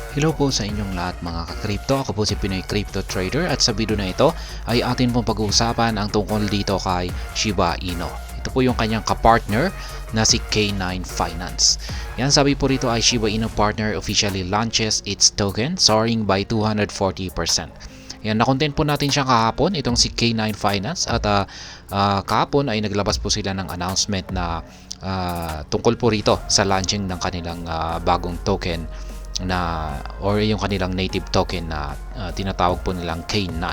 Hello po sa inyong lahat mga ka-crypto. Ako po si Pinoy Crypto Trader at sa video na ito ay atin pong pag-uusapan ang tungkol dito kay Shiba Inu. Ito po yung kanyang kapartner na si K9 Finance. Yan, sabi po rito ay Shiba Inu partner officially launches its token soaring by 240%. Yan, na-content po natin siya kahapon, itong si K9 Finance at kahapon ay naglabas po sila ng announcement na tungkol po rito sa launching ng kanilang bagong token na or yung kanilang native token na tinatawag po nilang K9.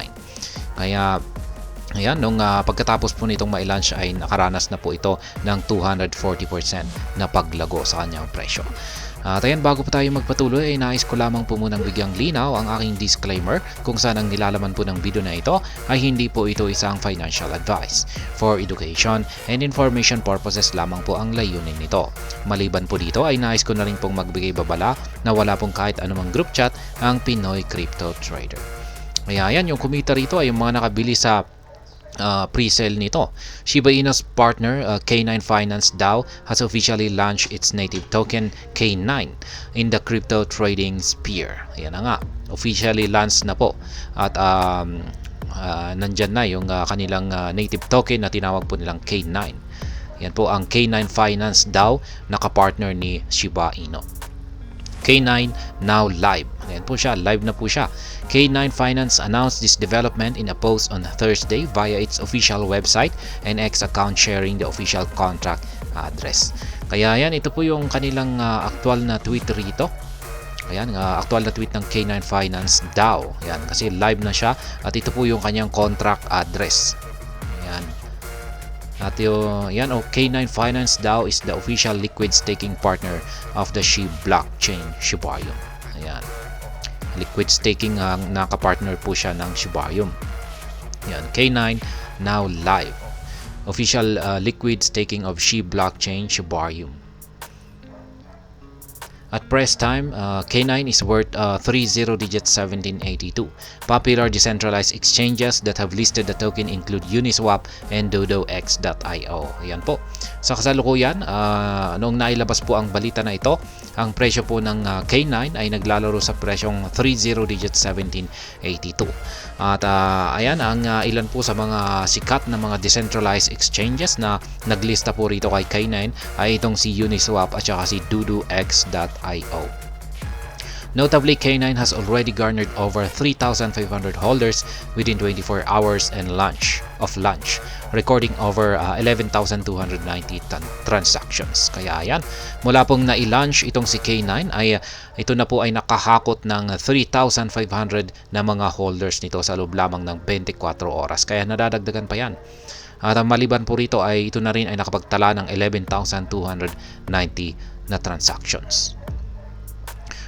Kaya ayan, nung pagkatapos po nitong ma-launch ay nakaranas na po ito ng 240% na paglago sa kanyang presyo. At ayan, bago po tayo magpatuloy ay nais ko lamang po munang bigyang linaw ang aking disclaimer kung saan ang nilalaman po ng video na ito ay hindi po ito isang financial advice. For education and information purposes lamang po ang layunin nito. Maliban po dito ay nais ko na rin pong magbigay babala na wala pong kahit anumang group chat ang Pinoy Crypto Trader. Kaya ayan, yung kumita rito ay yung mga nakabili sa pre-sale nito. Shiba Inu's partner K9 Finance DAO has officially launched its native token K9 in the crypto trading sphere. Ayan na nga, officially launched na po at nandyan na yung kanilang native token na tinawag po nilang K9. Yan po ang K9 Finance DAO na kapartner ni Shiba Inu. K9 now live. Ayan po siya, live na po siya. K9 Finance announced this development in a post on Thursday via its official website and X account sharing the official contract address. Kaya yan, ito po yung kanilang actual na tweet rito. Ayan, actual na tweet ng K9 Finance DAO. Ayan, kasi live na siya at ito po yung kanyang contract address. Ayan. At yan, K9 Finance DAO is the official liquid staking partner of the SHIB blockchain Shibarium. Ayan. Liquid staking ang nakapartner po siya ng Shibarium. Yan, K9 now live. Official liquid staking of SHIB blockchain Shibarium. At press time, K9 is worth 30-digit 1782. Popular decentralized exchanges that have listed the token include Uniswap and DodoX.io. Ayan po. Sa kasalukuyan, noong nailabas po ang balita na ito, ang presyo po ng K9 ay naglalaro sa presyong 30-digit 1782. At ayan, ang ilan po sa mga sikat na mga decentralized exchanges na naglista po rito kay K9 ay itong si Uniswap at saka si DodoX.io. Notably, K9 has already garnered over 3,500 holders within 24 hours and launch, recording over 11,290 transactions. Kaya ayan, mula pong na-launch itong si K9 ay ito na po ay nakahakot ng 3,500 na mga holders nito sa loob lamang ng 24 oras. Kaya nadadagdagan pa yan. At maliban po rito ay ito na rin ay nakapagtala ng 11,290 na transactions.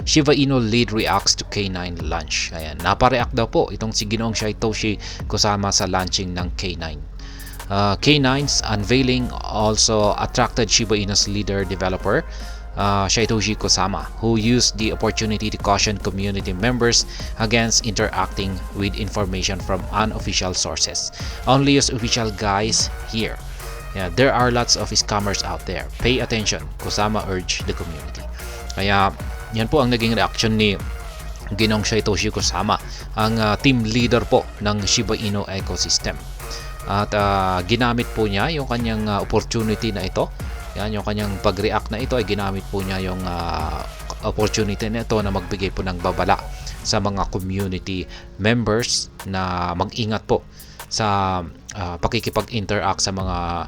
Shiba Inu lead reacts to K9 launch. Ayan, napareact daw po itong si Ginoong Satoshi Kusama sa launching ng K9. K9's unveiling also attracted Shiba Inu's leader developer Satoshi Kusama, who used the opportunity to caution community members against interacting with information from unofficial sources. Only use official guides here. Yeah, there are lots of scammers out there. Pay attention, Kusama urged the community. Kaya yan po ang naging reaction ni Ginoong Satoshi Kusama, ang team leader po ng Shiba Inu ecosystem. At ginamit po niya yung kanyang opportunity na ito. Yan, yung kanyang pag-react na ito ay ginamit po niya yung opportunity na ito na magbigay po ng babala sa mga community members na mag-ingat po sa pakikipag-interact sa mga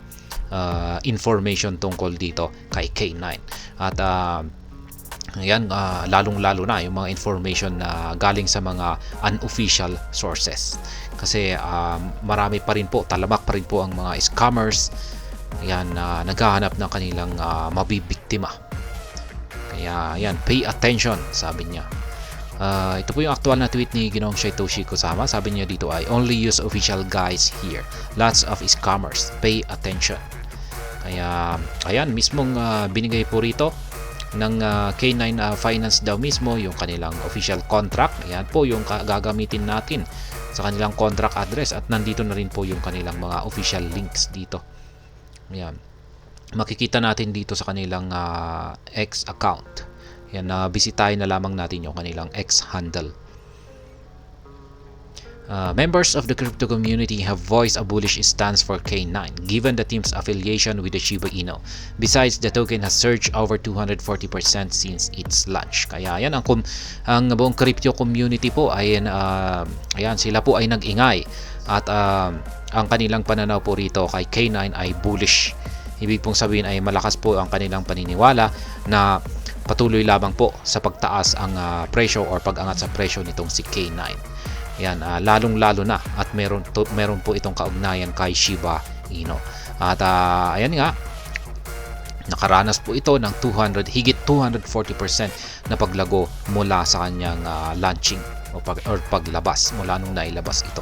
information tungkol dito kay K9. At yan, lalong-lalo na yung mga information na galing sa mga unofficial sources. Kasi marami pa rin po, talamak pa rin po ang mga scammers yan na naghahanap ng kanilang mabibiktima. Kaya yan, pay attention, sabi niya. Ito po yung actual na tweet ni Ginoong Satoshi Kusama. Sabi niya dito ay, only use official guides here. Lots of scammers. Pay attention. Kaya ayan, mismong binigay po rito ng K9 Finance daw mismo yung kanilang official contract. Ayan po yung gagamitin natin sa kanilang contract address at nandito na rin po yung kanilang mga official links dito. Ayan. Makikita natin dito sa kanilang X account Yan, bisitahin na lamang natin yung kanilang X handle. Members of the crypto community have voiced a bullish stance for K9 given the team's affiliation with the Shiba Inu. Besides, the token has surged over 240% since its launch. Kaya yan, ang buong crypto community po ay ayan, sila po ay nag-ingay at ang kanilang pananaw po rito kay K9 ay bullish. Ibig pong sabihin ay malakas po ang kanilang paniniwala na patuloy lamang po sa pagtaas ang presyo or pag-angat sa presyo nitong si K9. Yan, lalong-lalo na at meron po itong kaugnayan kay Shiba Inu. At ayan nga, nakaranas po ito ng higit 240% na paglago mula sa kanyang launching or paglabas mula nung nailabas ito.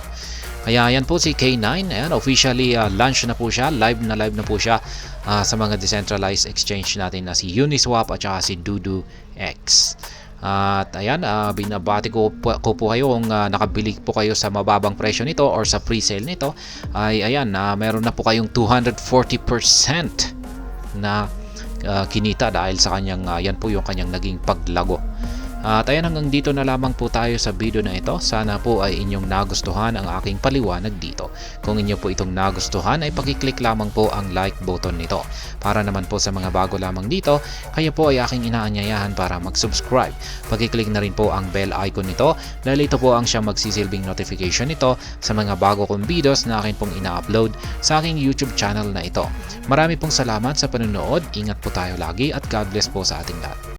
Kaya yan po si K9, ayan, officially launch na po siya, live na po siya sa mga decentralized exchange natin na si Uniswap at saka si DuduX. At ayan, binabati ko po kayo kung nakabili po kayo sa mababang presyo nito or sa pre-sale nito, ay ayan, meron na po kayong 240% na kinita dahil sa kanyang yan po yung kanyang naging paglago. At ayan, hanggang dito na lamang po tayo sa video na ito. Sana po ay inyong nagustuhan ang aking paliwanag dito. Kung inyo po itong nagustuhan ay pakiclick lamang po ang like button nito. Para naman po sa mga bago lamang dito, kayo po ay aking inaanyayahan para mag-subscribe. Pakiclick na rin po ang bell icon nito dahil ito po ang siyang magsisilbing notification nito sa mga bago kong videos na akin pong ina-upload sa aking YouTube channel na ito. Marami pong salamat sa panonood. Ingat po tayo lagi at God bless po sa ating lahat.